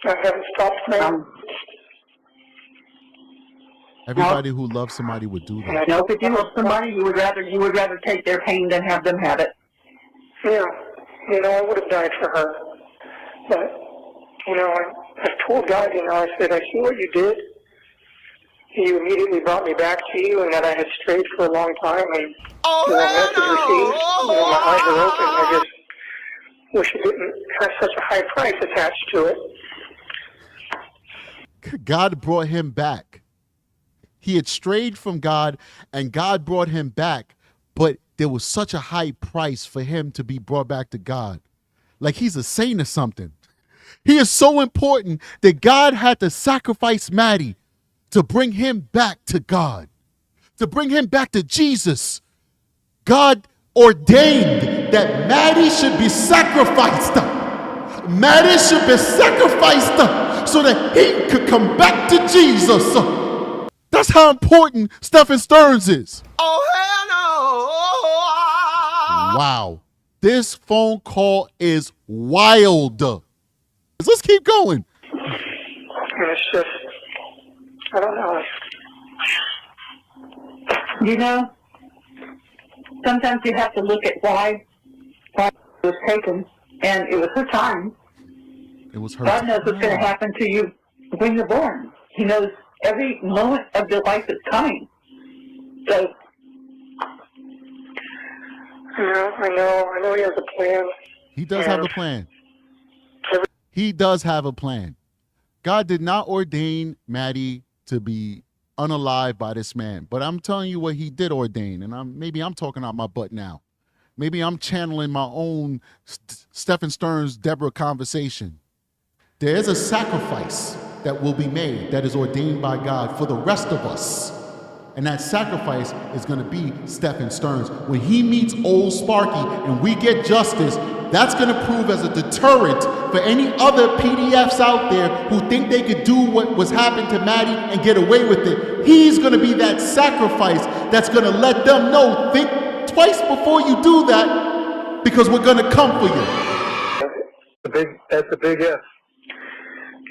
I haven't stopped praying. Everybody who loves somebody would do that. No, if you love somebody, you would rather take their pain than have them have it. Yeah, I would have died for her. But, I told God, I said, I see what you did. You immediately brought me back to you, and that I had strayed for a long time, and message received. My eyes are open. I just wish it didn't have such a high price attached to it. God brought him back. He had strayed from God, and God brought him back, but there was such a high price for him to be brought back to God. Like he's a saint or something. He is so important that God had to sacrifice Maddie to bring him back to God, to bring him back to Jesus. God ordained that Maddie should be sacrificed. Maddie should be sacrificed so that he could come back to Jesus. That's how important Stephen Stearns is. Oh, hell no. Wow. This phone call is wild. Let's keep going. It's just, I don't know. Sometimes you have to look at why it was taken, and it was her time. It was her God time. knows what's going to happen to you when you're born. He knows every moment of your life that's coming. So, I know he has a plan. He does have a plan. He does have a plan. God did not ordain Maddie to be unalive by this man, but I'm telling you what he did ordain, and maybe I'm talking out my butt now. Maybe I'm channeling my own Stephen Stearns, Deborah conversation. There is a sacrifice that will be made that is ordained by God for the rest of us. And that sacrifice is going to be Stephen Stearns. When he meets old Sparky and we get justice, that's going to prove as a deterrent for any other PDFs out there who think they could do what was happening to Maddie and get away with it. He's going to be that sacrifice that's going to let them know, think twice before you do that, because we're going to come for you. That's a big if.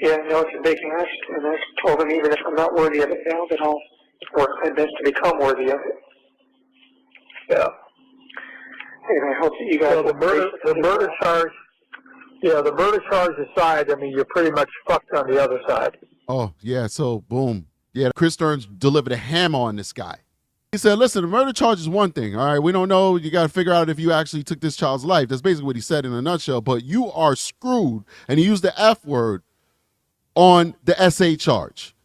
Yeah, no, it's a big ask, and I told him even if I'm not worthy of it now, that I'll work my best to become worthy of it. Yeah. And I hope that you guys the murder charge aside, I mean, you're pretty much fucked on the other side. Oh, yeah, so boom. Yeah, Chris Stearns delivered a hammer on this guy. He said, listen, the murder charge is one thing, all right? We don't know. You got to figure out if you actually took this child's life. That's basically what he said in a nutshell, but you are screwed. And he used the F word on the SA charge.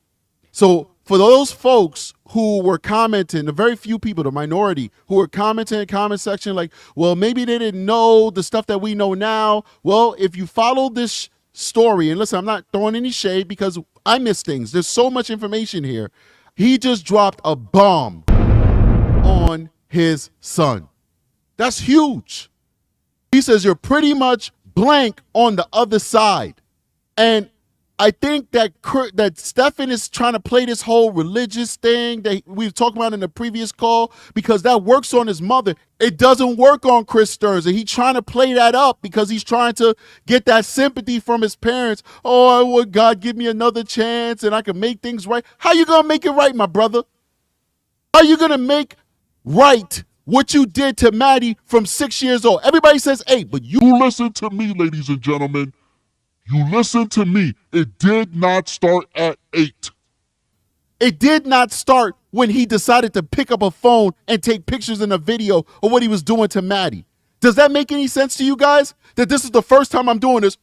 So for those folks who were commenting, the very few people, the minority, who were commenting in the comment section like, well, maybe they didn't know the stuff that we know now. Well, if you follow this story, and listen, I'm not throwing any shade because I miss things. There's so much information here. He just dropped a bomb on his son. That's huge. He says you're pretty much blank on the other side. And I think that Stephen is trying to play this whole religious thing that we were talking about in the previous call because that works on his mother. It doesn't work on Chris Stearns, and he's trying to play that up because he's trying to get that sympathy from his parents. Oh, would God give me another chance and I can make things right? How you going to make it right, my brother? How are you going to make right what you did to Maddie from 6 years old? Everybody says 8, but you listen to me, ladies and gentlemen. You listen to me. It did not start at 8. It did not start when he decided to pick up a phone and take pictures and a video of what he was doing to Maddie. Does that make any sense to you guys? That this is the first time I'm doing this?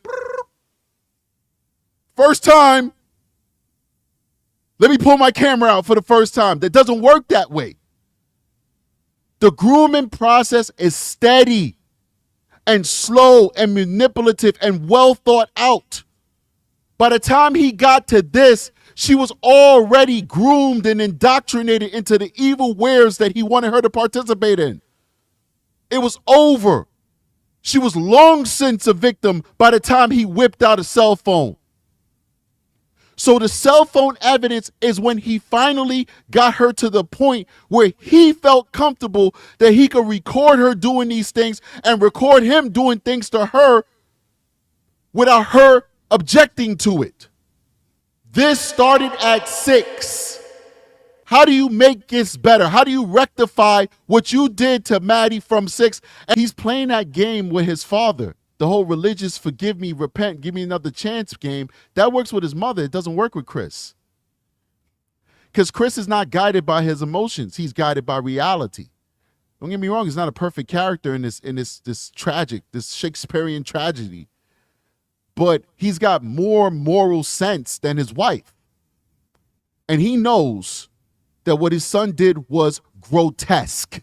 First time. Let me pull my camera out for the first time. That doesn't work that way. The grooming process is steady and slow and manipulative and well thought out. By the time he got to this, she was already groomed and indoctrinated into the evil wares that he wanted her to participate in. It was over. She was long since a victim by the time he whipped out a cell phone. So the cell phone evidence is when he finally got her to the point where he felt comfortable that he could record her doing these things and record him doing things to her without her objecting to it. This started at 6. How do you make this better? How do you rectify what you did to Maddie from 6? And he's playing that game with his father. The whole religious forgive me, repent, give me another chance game. That works with his mother. It doesn't work with Chris. Because Chris is not guided by his emotions. He's guided by reality. Don't get me wrong, he's not a perfect character in this tragic, this Shakespearean tragedy. But he's got more moral sense than his wife. And he knows that what his son did was grotesque.